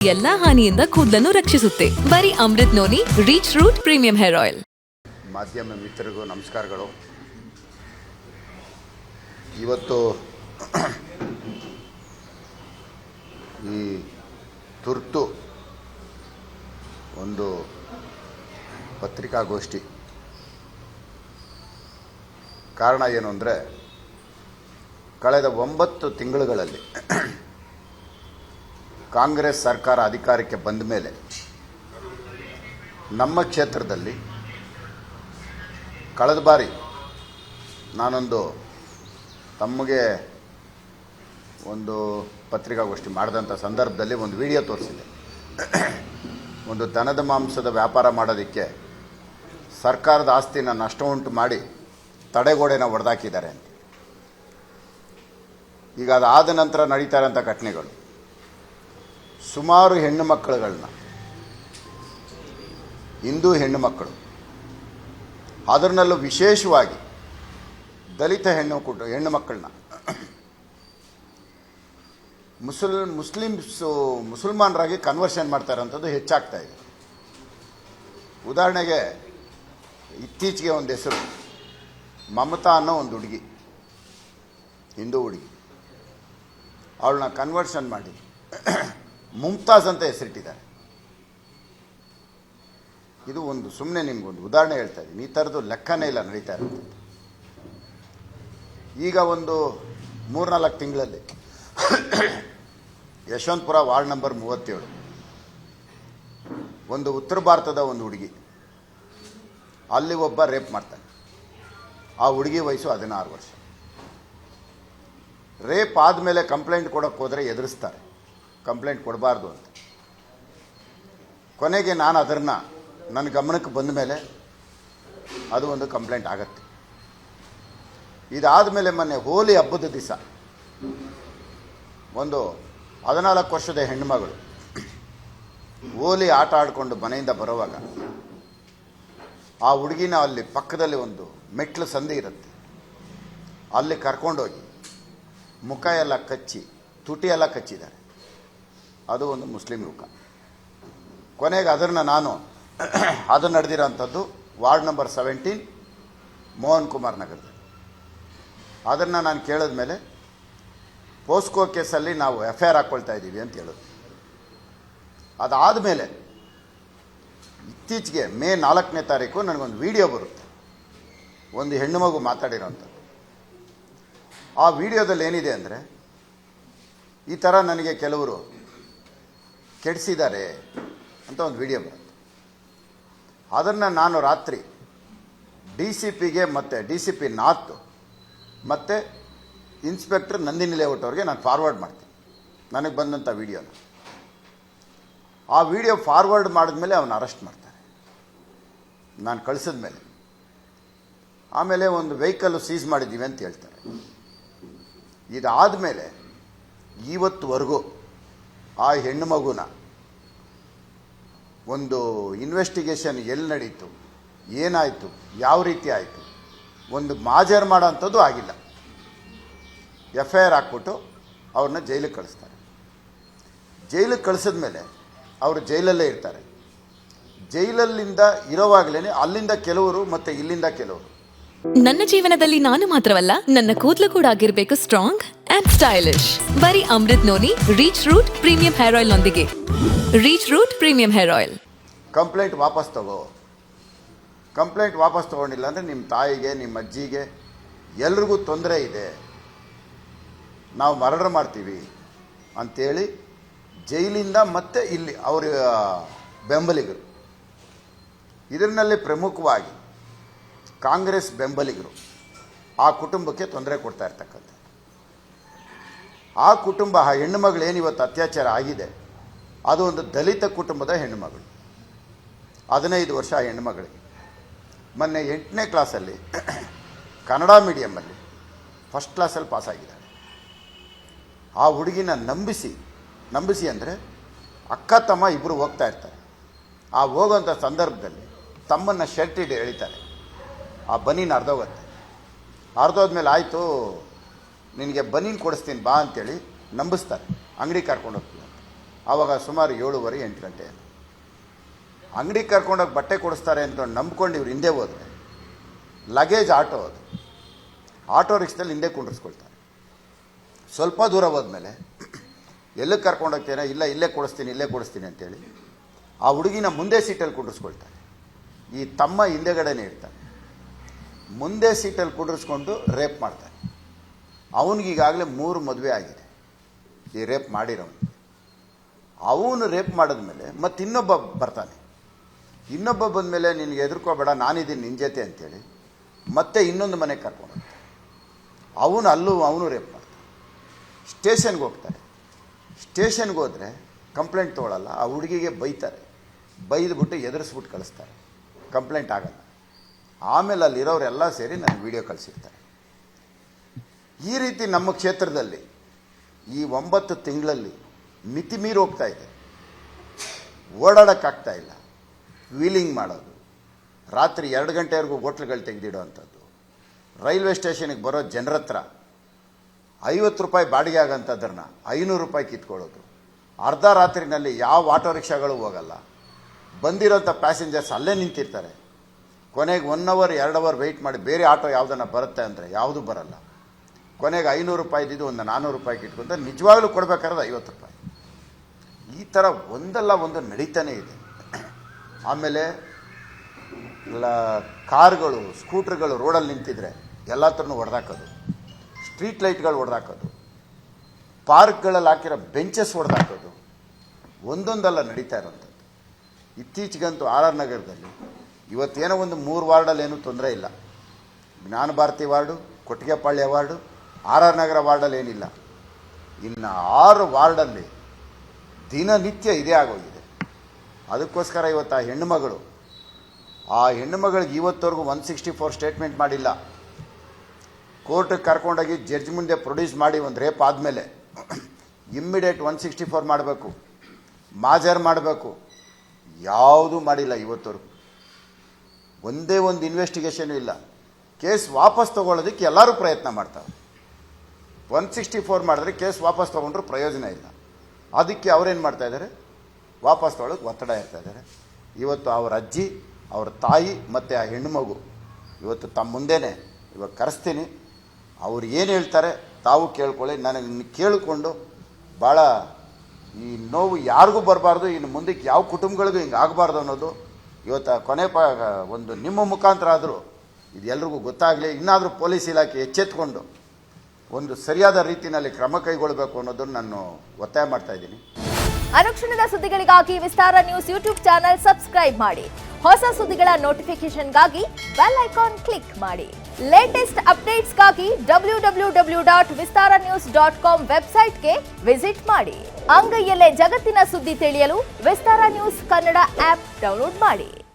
ಎಲ್ಲಾ ಹಾನಿಯಿಂದ ಕೂದಲನ್ನು ರಕ್ಷಿಸುತ್ತೆ. ಬರೀ Amrit noni reach root premium hair oil. ಮಾಧ್ಯಮ ಮಿತ್ರರಿಗೂ ನಮಸ್ಕಾರಗಳು. ಇವತ್ತು ಈ ತುರ್ತು ಒಂದು ಪತ್ರಿಕಾಗೋಷ್ಠಿ ಕಾರಣ ಏನು ಅಂದರೆ, ಕಳೆದ 9 ತಿಂಗಳುಗಳಲ್ಲಿ ಕಾಂಗ್ರೆಸ್ ಸರ್ಕಾರ ಅಧಿಕಾರಕ್ಕೆ ಬಂದ ಮೇಲೆ ನಮ್ಮ ಕ್ಷೇತ್ರದಲ್ಲಿ ಕಳೆದ ಬಾರಿ ನಾನೊಂದು ತಮಗೆ ಒಂದು ಪತ್ರಿಕಾಗೋಷ್ಠಿ ಮಾಡಿದಂಥ ಸಂದರ್ಭದಲ್ಲಿ ಒಂದು ವಿಡಿಯೋ ತೋರಿಸಿದೆ. ಒಂದು ದನದ ಮಾಂಸದ ವ್ಯಾಪಾರ ಮಾಡೋದಕ್ಕೆ ಸರ್ಕಾರದ ಆಸ್ತಿನ ನಷ್ಟ ಉಂಟು ಮಾಡಿ ತಡೆಗೋಡೆನ ಒಡೆದಾಕಿದ್ದಾರೆ ಅಂತ. ಈಗ ಅದಾದ ನಂತರ ನಡೀತಾ ಇರೋಂಥ ಘಟನೆಗಳು, ಸುಮಾರು ಹೆಣ್ಣು ಮಕ್ಕಳುಗಳನ್ನ, ಹಿಂದೂ ಹೆಣ್ಣು ಮಕ್ಕಳು, ಅದರಲ್ಲೂ ವಿಶೇಷವಾಗಿ ದಲಿತ ಹೆಣ್ಣು ಮಕ್ಕಳನ್ನ ಮುಸಲ್ಮಾನರಾಗಿ ಕನ್ವರ್ಷನ್ ಮಾಡ್ತಾ ಇರೋಂಥದ್ದು ಹೆಚ್ಚಾಗ್ತಾ ಇದೆ. ಉದಾಹರಣೆಗೆ ಇತ್ತೀಚೆಗೆ ಒಂದು ಹೆಸರು, ಮಮತಾ ಅನ್ನೋ ಒಂದು ಹುಡುಗಿ, ಹಿಂದೂ ಹುಡುಗಿ, ಅವಳನ್ನ ಕನ್ವರ್ಷನ್ ಮಾಡಿ ಮುಮ್ತಾಜ್ ಅಂತ ಹೆಸರಿಟ್ಟಿದ್ದಾರೆ. ಇದು ಒಂದು ಸುಮ್ಮನೆ ನಿಮ್ಗೊಂದು ಉದಾಹರಣೆ ಹೇಳ್ತಾ ಇದ್ದೀನಿ. ಈ ಥರದ್ದು ಲೆಕ್ಕನೇ ಇಲ್ಲ ನಡೀತಾ ಇರುತ್ತೆ. ಈಗ ಒಂದು 3-4 ತಿಂಗಳಲ್ಲಿ ಯಶವಂತಪುರ ವಾರ್ಡ್ ನಂಬರ್ 37 ಒಂದು ಉತ್ತರ ಭಾರತದ ಒಂದು ಹುಡುಗಿ, ಅಲ್ಲಿ ಒಬ್ಬ ರೇಪ್ ಮಾಡ್ತಾನೆ. ಆ ಹುಡುಗಿ ವಯಸ್ಸು 16 ವರ್ಷ. ರೇಪ್ ಆದಮೇಲೆ ಕಂಪ್ಲೇಂಟ್ ಕೊಡೋಕ್ಕೆ ಹೋದರೆ ಎದುರಿಸ್ತಾರೆ, ಕಂಪ್ಲೇಂಟ್ ಕೊಡಬಾರ್ದು ಅಂತ. ಕೊನೆಗೆ ನಾನು ಅದನ್ನು ನನ್ನ ಗಮನಕ್ಕೆ ಬಂದ ಮೇಲೆ ಅದು ಒಂದು ಕಂಪ್ಲೇಂಟ್ ಆಗತ್ತೆ. ಇದಾದ ಮೇಲೆ ಮೊನ್ನೆ ಹೋಲಿ ಹಬ್ಬದ ದಿವಸ ಒಂದು 14 ವರ್ಷದ ಹೆಣ್ಣುಮಗಳು ಹೋಲಿ ಆಟ ಆಡಿಕೊಂಡು ಮನೆಯಿಂದ ಬರುವಾಗ ಆ ಹುಡುಗಿನ ಅಲ್ಲಿ ಪಕ್ಕದಲ್ಲಿ ಒಂದು ಮೆಟ್ಲು ಸಂದಿ ಇರುತ್ತೆ, ಅಲ್ಲಿ ಕರ್ಕೊಂಡೋಗಿ ಮುಖ ಎಲ್ಲ ಕಚ್ಚಿ ತುಟಿ ಎಲ್ಲ ಕಚ್ಚಿದ್ದಾರೆ. ಅದು ಒಂದು ಮುಸ್ಲಿಂ ಮುಖ. ಕೊನೆಗೆ ಅದನ್ನು ನಾನು ಅದು ನಡೆದಿರೋಂಥದ್ದು ವಾರ್ಡ್ ನಂಬರ್ 17 ಮೋಹನ್ ಕುಮಾರ್ ನಗರದಲ್ಲಿ. ಅದನ್ನು ನಾನು ಕೇಳಿದ ಮೇಲೆ ಪೋಸ್ಕೋ ಕೇಸಲ್ಲಿ ನಾವು FIR ಹಾಕ್ಕೊಳ್ತಾ ಇದ್ದೀವಿ ಅಂತ ಹೇಳೋದು. ಅದಾದ ಮೇಲೆ ಇತ್ತೀಚೆಗೆ ಮೇ 4ನೇ ತಾರೀಕು ನನಗೊಂದು ವಿಡಿಯೋ ಬರುತ್ತೆ, ಒಂದು ಹೆಣ್ಣು ಮಗು ಮಾತಾಡಿರೋಂಥದ್ದು. ಆ ವಿಡಿಯೋದಲ್ಲಿ ಏನಿದೆ ಅಂದರೆ, ಈ ಥರ ನನಗೆ ಕೆಲವರು ಕೆಡಿಸಿದ್ದಾರೆ ಅಂತ ಒಂದು ವಿಡಿಯೋ ಬರುತ್ತೆ. ಅದನ್ನು ನಾನು ರಾತ್ರಿ DCPಗೆ ಮತ್ತು DCP ನಾರ್ತ್ ಮತ್ತು ಇನ್ಸ್ಪೆಕ್ಟರ್ ನಂದಿನಿ ಲೇಔಟ್ ಅವ್ರಿಗೆ ನಾನು ಫಾರ್ವರ್ಡ್ ಮಾಡ್ತೀನಿ, ನನಗೆ ಬಂದಂಥ ವಿಡಿಯೋನ. ಆ ವಿಡಿಯೋ ಫಾರ್ವರ್ಡ್ ಮಾಡಿದ್ಮೇಲೆ ಅವನ್ನ ಅರೆಸ್ಟ್ ಮಾಡ್ತಾರೆ, ನಾನು ಕಳಿಸಿದ ಮೇಲೆ. ಆಮೇಲೆ ಒಂದು ವೆಹಿಕಲ್ಲು ಸೀಸ್ ಮಾಡಿದ್ದೀವಿ ಅಂತ ಹೇಳ್ತಾರೆ. ಇದಾದ ಮೇಲೆ ಇವತ್ತುವರೆಗೂ ಆ ಹೆಣ್ಣು ಮಗುನ ಒಂದು ಇನ್ವೆಸ್ಟಿಗೇಷನ್ ಎಲ್ಲಿ ನಡೀತು, ಏನಾಯಿತು, ಯಾವ ರೀತಿ ಆಯಿತು, ಒಂದು ಮಾಜರ್ ಮಾಡೋ ಅಂಥದ್ದು ಆಗಿಲ್ಲ. FIR ಹಾಕ್ಬಿಟ್ಟು ಅವ್ರನ್ನ ಜೈಲಿಗೆ ಕಳಿಸ್ತಾರೆ. ಜೈಲಿಗೆ ಕಳಿಸಿದ ಮೇಲೆ ಅವರು ಜೈಲಲ್ಲೇ ಇರ್ತಾರೆ. ಜೈಲಲ್ಲಿಂದ ಇರೋವಾಗಲೇ ಅಲ್ಲಿಂದ ಕೆಲವರು ಮತ್ತು ಇಲ್ಲಿಂದ ಕೆಲವರು. ನನ್ನ ಜೀವನದಲ್ಲಿ ನಾನು ಮಾತ್ರವಲ್ಲ, ನನ್ನ ಕೂದಲು ಕೂಡ ಆಗಿರಬೇಕು ಸ್ಟ್ರಾಂಗ್ ಅಂಡ್ ಸ್ಟೈಲಿಶ್. ಬರೀ Amrit noni reach root premium hair oil ನೊಂದಿಗೆ. Reach root premium hair oil. Complaint ವಾಪಸ್ ತಗೋ. ಕಂಪ್ಲೇಂಟ್ ವಾಪಸ್ ತೊಗೊಂಡಿಲ್ಲ ಅಂದರೆ ನಿಮ್ಮ ತಾಯಿಗೆ, ನಿಮ್ಮ ಅಜ್ಜಿಗೆ, ಎಲ್ರಿಗೂ ತೊಂದರೆ ಇದೆ, ನಾವು ಮರ್ಡರ್ ಮಾಡ್ತೀವಿ ಅಂಥೇಳಿ ಜೈಲಿಂದ ಮತ್ತೆ ಇಲ್ಲಿ ಅವರ ಬೆಂಬಲಿಗರು, ಇದರಲ್ಲಿ ಪ್ರಮುಖವಾಗಿ ಕಾಂಗ್ರೆಸ್ ಬೆಂಬಲಿಗರು ಆ ಕುಟುಂಬಕ್ಕೆ ತೊಂದರೆ ಕೊಡ್ತಾ ಇರ್ತಕ್ಕಂಥ. ಆ ಕುಟುಂಬ, ಆ ಹೆಣ್ಣುಮಗಳು ಏನಿವತ್ತು ಅತ್ಯಾಚಾರ ಆಗಿದೆ, ಅದು ಒಂದು ದಲಿತ ಕುಟುಂಬದ ಹೆಣ್ಣುಮಗಳು, 15 ವರ್ಷ ಆ ಹೆಣ್ಣುಮಗಳಿಗೆ. ಮೊನ್ನೆ 8ನೇ ಕ್ಲಾಸಲ್ಲಿ ಕನ್ನಡ ಮೀಡಿಯಮಲ್ಲಿ ಫಸ್ಟ್ ಕ್ಲಾಸಲ್ಲಿ ಪಾಸಾಗಿದ್ದಾಳೆ. ಆ ಹುಡುಗಿನ ನಂಬಿಸಿ ಅಂದರೆ ಅಕ್ಕ ತಮ್ಮ ಇಬ್ಬರು ಹೋಗ್ತಾ ಇರ್ತಾರೆ. ಆ ಹೋಗೋಂಥ ಸಂದರ್ಭದಲ್ಲಿ ತಮ್ಮನ್ನು ಶರ್ಟ್ ಹಿಡಿ ಎಳಿತಾರೆ, ಆ ಬನೀನ್ ಅರ್ಧೋಗುತ್ತೆ. ಅರ್ಧೋದ್ಮೇಲೆ ಆಯಿತು ನಿನಗೆ ಬನೀನ್ ಕೊಡಿಸ್ತೀನಿ ಬಾ ಅಂತೇಳಿ ನಂಬಿಸ್ತಾರೆ, ಅಂಗಡಿ ಕರ್ಕೊಂಡು ಹೋಗ್ತೀವಿ ಅಂತ. ಆವಾಗ ಸುಮಾರು 7:30-8 ಗಂಟೆ. ಅಂಗಡಿ ಕರ್ಕೊಂಡೋಗಿ ಬಟ್ಟೆ ಕೊಡಿಸ್ತಾರೆ ಅಂತ ನಂಬ್ಕೊಂಡು ಇವ್ರು ಹಿಂದೆ ಹೋದರೆ ಲಗೇಜ್ ಆಟೋ ಅದು, ಆಟೋ ರಿಕ್ಷಾದಲ್ಲಿ ಹಿಂದೆ ಕುಂಡ್ರಿಸ್ಕೊಳ್ತಾರೆ. ಸ್ವಲ್ಪ ದೂರ ಹೋದ್ಮೇಲೆ ಎಲ್ಲಿಗೆ ಕರ್ಕೊಂಡೋಗ್ತೇನೆ, ಇಲ್ಲ ಇಲ್ಲೇ ಕೊಡಿಸ್ತೀನಿ ಅಂತೇಳಿ ಆ ಹುಡುಗಿನ ಮುಂದೆ ಸೀಟಲ್ಲಿ ಕುಂಡ್ರಿಸ್ಕೊಳ್ತಾರೆ. ಈ ತಮ್ಮ ಹಿಂದೆಗಡೆನೇ ಇರ್ತಾನೆ. ಮುಂದೆ ಸೀಟಲ್ಲಿ ಕುಂಡ್ರಿಸ್ಕೊಂಡು ರೇಪ್ ಮಾಡ್ತಾನೆ. ಅವನಿಗೀಗಾಗಲೇ 3 ಮದುವೆ ಆಗಿದೆ ಈ ರೇಪ್ ಮಾಡಿರೋನು. ಅವನು ರೇಪ್ ಮಾಡಿದ್ಮೇಲೆ ಮತ್ತೆ ಇನ್ನೊಬ್ಬ ಬರ್ತಾನೆ. ಇನ್ನೊಬ್ಬ ಬಂದಮೇಲೆ ನಿನಗೆ ಎದುರ್ಕೋಬೇಡ, ನಾನಿದ್ದೀನಿ ನಿನ್ನ ಜೊತೆ ಅಂತೇಳಿ ಮತ್ತೆ ಇನ್ನೊಂದು ಮನೆಗೆ ಕರ್ಕೊಂಡು ಹೋಗ್ತಾನೆ. ಅವನು ರೇಪ್ ಮಾಡ್ತಾನೆ. ಸ್ಟೇಷನ್ಗೆ ಹೋಗ್ತಾರೆ. ಸ್ಟೇಷನ್ಗೆ ಹೋದರೆ ಕಂಪ್ಲೇಂಟ್ ತೊಗೊಳ್ಳಲ್ಲ. ಆ ಹುಡುಗಿಗೆ ಬೈತಾರೆ. ಬೈದ್ಬಿಟ್ಟು ಎದುರಿಸ್ಬಿಟ್ಟು ಕಳಿಸ್ತಾರೆ. ಕಂಪ್ಲೇಂಟ್ ಆಗಲ್ಲ. ಆಮೇಲೆ ಅಲ್ಲಿರೋರೆಲ್ಲ ಸೇರಿ ನನಗೆ ವಿಡಿಯೋ ಕಳಿಸಿರ್ತಾರೆ. ಈ ರೀತಿ ನಮ್ಮ ಕ್ಷೇತ್ರದಲ್ಲಿ ಈ 9 ತಿಂಗಳಲ್ಲಿ ಮಿತಿ ಮೀರಿ ಹೋಗ್ತಾ ಇದೆ. ಓಡಾಡೋಕ್ಕಾಗ್ತಾ ಇಲ್ಲ. ವೀಲಿಂಗ್ ಮಾಡೋದು, ರಾತ್ರಿ 2 ಗಂಟೆವರೆಗೂ ಹೋಟ್ಲುಗಳು ತೆಗೆದಿಡೋ ಅಂಥದ್ದು, ರೈಲ್ವೆ ಸ್ಟೇಷನ್ಗೆ ಬರೋ ಜನರ ಹತ್ರ 50 ರೂಪಾಯಿ ಬಾಡಿಗೆ ಆಗೋಂಥದ್ರನ್ನ 500 ರೂಪಾಯಿ ಕಿತ್ಕೊಳ್ಳೋದು, ಅರ್ಧ ರಾತ್ರಿನಲ್ಲಿ ಯಾವ ಆಟೋ ರಿಕ್ಷಾಗಳು ಹೋಗಲ್ಲ, ಬಂದಿರೋಂಥ ಪ್ಯಾಸೆಂಜರ್ಸ್ ಅಲ್ಲೇ ನಿಂತಿರ್ತಾರೆ. ಕೊನೆಗೆ 1 ಅವರ್ 2 ಅವರ್ ವೆಯ್ಟ್ ಮಾಡಿ ಬೇರೆ ಆಟೋ ಯಾವುದನ್ನು ಬರುತ್ತೆ ಅಂದರೆ ಯಾವುದೂ ಬರಲ್ಲ. ಕೊನೆಗೆ 500 ರೂಪಾಯಿ ಇದ್ದಿದ್ದು ಒಂದು 400 ರೂಪಾಯಿ ಕಿಟ್ಕೊಂತ ನಿಜವಾಗ್ಲೂ ಕೊಡಬೇಕಾದ್ರೆ 50 ರೂಪಾಯಿ. ಈ ಥರ ಒಂದಲ್ಲ ಒಂದು ನಡೀತಾನೇ ಇದೆ. ಆಮೇಲೆ ಕಾರ್ಗಳು, ಸ್ಕೂಟ್ರ್ಗಳು ರೋಡಲ್ಲಿ ನಿಂತಿದ್ರೆ ಎಲ್ಲ ಥರನೂ ಹೊಡೆದಾಕೋದು, ಸ್ಟ್ರೀಟ್ ಲೈಟ್ಗಳು ಹೊಡೆದಾಕೋದು, ಪಾರ್ಕ್ಗಳಲ್ಲಿ ಹಾಕಿರೋ ಬೆಂಚಸ್ ಹೊಡೆದಾಕೋದು ಒಂದೊಂದಲ್ಲ ನಡೀತಾ ಇರೋಂಥದ್ದು. ಇತ್ತೀಚೆಗಂತೂ RR ನಗರದಲ್ಲಿ ಇವತ್ತೇನೋ ಒಂದು 3 ವಾರ್ಡಲ್ಲಿ ಏನೂ ತೊಂದರೆ ಇಲ್ಲ. Jnana Bharathi ward, Kottigepalya ward, RR Nagar ವಾರ್ಡಲ್ಲಿ ಏನಿಲ್ಲ. ಇನ್ನು 6 ವಾರ್ಡಲ್ಲಿ ದಿನನಿತ್ಯ ಇದೇ ಆಗೋಗಿದೆ. ಅದಕ್ಕೋಸ್ಕರ ಇವತ್ತು ಆ ಹೆಣ್ಣುಮಗಳಿಗೆ ಇವತ್ತವರೆಗೂ 164 ಸ್ಟೇಟ್ಮೆಂಟ್ ಮಾಡಿಲ್ಲ. ಕೋರ್ಟಿಗೆ ಕರ್ಕೊಂಡೋಗಿ ಜಡ್ಜ್ ಮುಂದೆ ಪ್ರೊಡ್ಯೂಸ್ ಮಾಡಿ ಒಂದು ರೇಪ್ ಆದಮೇಲೆ ಇಮ್ಮಿಡಿಯೇಟ್ 164 ಮಾಡಬೇಕು, ಮಾಜರ್ ಮಾಡಬೇಕು. ಯಾವುದೂ ಮಾಡಿಲ್ಲ ಇವತ್ತವರೆಗೂ. ಒಂದೇ ಒಂದು ಇನ್ವೆಸ್ಟಿಗೇಷನು ಇಲ್ಲ. ಕೇಸ್ ವಾಪಸ್ ತೊಗೊಳ್ಳೋದಕ್ಕೆ ಎಲ್ಲರೂ ಪ್ರಯತ್ನ ಮಾಡ್ತಾರೆ. 164 ಮಾಡಿದ್ರೆ ಕೇಸ್ ವಾಪಸ್ ತೊಗೊಂಡ್ರು ಪ್ರಯೋಜನ ಇಲ್ಲ. ಅದಕ್ಕೆ ಅವರೇನು ಮಾಡ್ತಾಯಿದ್ದಾರೆ, ವಾಪಸ್ ತೊಗೊಳಕ್ಕೆ ಒತ್ತಡ ಇರ್ತಾಯಿದ್ದಾರೆ. ಇವತ್ತು ಅವರ ಅಜ್ಜಿ, ಅವ್ರ ತಾಯಿ ಮತ್ತು ಆ ಹೆಣ್ಣುಮಗು ಇವತ್ತು ತಮ್ಮ ಮುಂದೆನೇ ಇವಾಗ ಕರೆಸ್ತೀನಿ. ಅವ್ರು ಏನು ಹೇಳ್ತಾರೆ ತಾವು ಕೇಳ್ಕೊಳ್ಳಿ. ನನಗೆ ಕೇಳಿಕೊಂಡು ಭಾಳ ಈ ನೋವು ಯಾರಿಗೂ ಬರಬಾರ್ದು, ಇನ್ನು ಮುಂದಕ್ಕೆ ಯಾವ ಕುಟುಂಬಗಳಿಗೂ ಹಿಂಗೆ ಆಗಬಾರ್ದು ಅನ್ನೋದು ಇವತ್ತು ಕೊನೆ ಒಂದು ನಿಮ್ಮ ಮುಖಾಂತರ ಆದರೂ ಇದು ಎಲ್ರಿಗೂ ಗೊತ್ತಾಗಲಿ. ಇನ್ನಾದರೂ ಪೊಲೀಸ್ ಇಲಾಖೆ ಎಚ್ಚೆತ್ತುಕೊಂಡು ಒಂದು ಸರಿಯಾದ ರೀತಿಯಲ್ಲಿ ಕ್ರಮ ಕೈಗೊಳ್ಳಬೇಕು ಅನ್ನೋದನ್ನು ನಾನು ಒತ್ತಾಯ ಮಾಡ್ತಾ ಇದ್ದೀನಿ. ಅನುಕ್ಷಣದ ಸುದ್ದಿಗಳಿಗಾಗಿ ವಿಸ್ತಾರ ನ್ಯೂಸ್ ಯೂಟ್ಯೂಬ್ ಚಾನೆಲ್ ಸಬ್ಸ್ಕ್ರೈಬ್ ಮಾಡಿ. ಹೊಸ ಸುದ್ದಿಗಳ ನೋಟಿಫಿಕೇಶನ್ಗಾಗಿ ಬೆಲ್ ಐಕಾನ್ ಕ್ಲಿಕ್ ಮಾಡಿ. ಲೇಟೆಸ್ಟ್ ಅಪ್ಡೇಟ್ಸ್ಗಾಗಿ www.vistaranews.com ವೆಬ್ಸೈಟ್ಗೆ ವಿಸಿಟ್ ಮಾಡಿ. ಅಂಗೈಯಲ್ಲೇ ಜಗತ್ತಿನ ಸುದ್ದಿ ತಿಳಿಯಲು ವಿಸ್ತಾರ ನ್ಯೂಸ್ ಕನ್ನಡ ಆಪ್ ಡೌನ್ಲೋಡ್ ಮಾಡಿ.